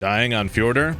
Dying on Fjordur?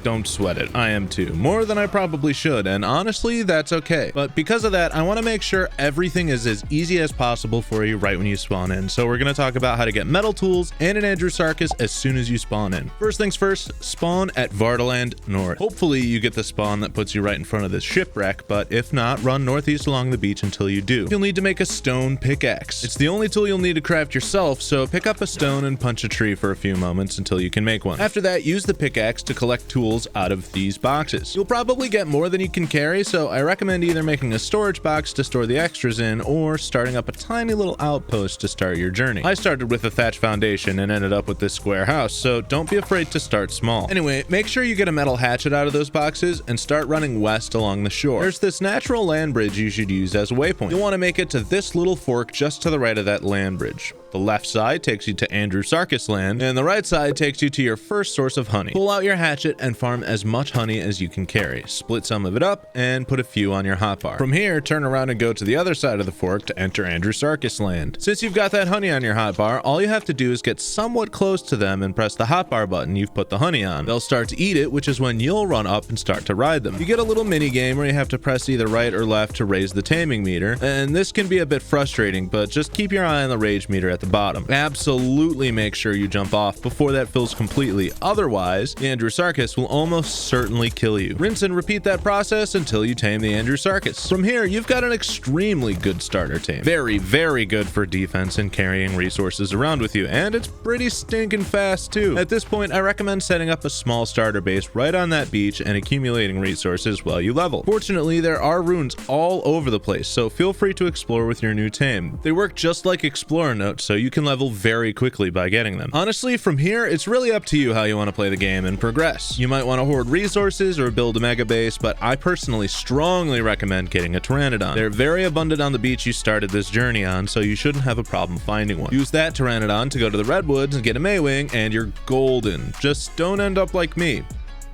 Don't sweat it. I am too. More than I probably should, and honestly, that's okay. But because of that, I want to make sure everything is as easy as possible for you right when you spawn in. So we're going to talk about how to get metal tools and an Andrewsarchus as soon as you spawn in. First things first, spawn at Vardaland North. Hopefully you get the spawn that puts you right in front of this shipwreck, but if not, run northeast along the beach until you do. You'll need to make a stone pickaxe. It's the only tool you'll need to craft yourself, so pick up a stone and punch a tree for a few moments until you can make one. After that, use the pickaxe to collect tools out of these boxes. You'll probably get more than you can carry, so I recommend either making a storage box to store the extras in or starting up a tiny little outpost to start your journey. I started with a thatch foundation and ended up with this square house, so don't be afraid to start small. Anyway, make sure you get a metal hatchet out of those boxes and start running west along the shore. There's this natural land bridge you should use as a waypoint. You'll want to make it to this little fork just to the right of that land bridge. The left side takes you to Andrewsarchus land, and the right side takes you to your first source of honey. Pull out your hatchet and farm as much honey as you can carry. Split some of it up and put a few on your hotbar. From here, turn around and go to the other side of the fork to enter Andrewsarchus land. Since you've got that honey on your hotbar, all you have to do is get somewhat close to them and press the hotbar button you've put the honey on. They'll start to eat it, which is when you'll run up and start to ride them. You get a little mini game where you have to press either right or left to raise the taming meter, and this can be a bit frustrating, but just keep your eye on the rage meter at the bottom. Absolutely make sure you jump off before that fills completely, otherwise the Andrewsarchus will almost certainly kill you. Rinse and repeat that process until you tame the Andrewsarchus. From here, you've got an extremely good starter tame. Very, very good for defense and carrying resources around with you, and it's pretty stinking fast too. At this point, I recommend setting up a small starter base right on that beach and accumulating resources while you level. Fortunately, there are runes all over the place, so feel free to explore with your new tame. They work just like explorer notes, so you can level very quickly by getting them. Honestly, from here, it's really up to you how you want to play the game and progress. You might want to hoard resources or build a mega base, but I personally strongly recommend getting a pteranodon. They're very abundant on the beach you started this journey on, so you shouldn't have a problem finding one. Use that pteranodon to go to the redwoods and get a Maywing, and you're golden. Just don't end up like me.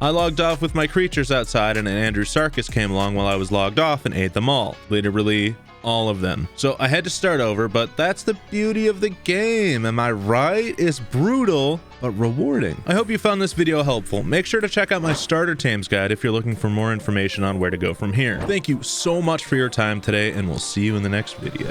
I logged off with my creatures outside, and an Andrewsarchus came along while I was logged off and ate them all. Literally all of them. So I had to start over, but that's the beauty of the game. Am I right? It's brutal, but rewarding. I hope you found this video helpful. Make sure to check out my starter tames guide if you're looking for more information on where to go from here. Thank you so much for your time today, and we'll see you in the next video.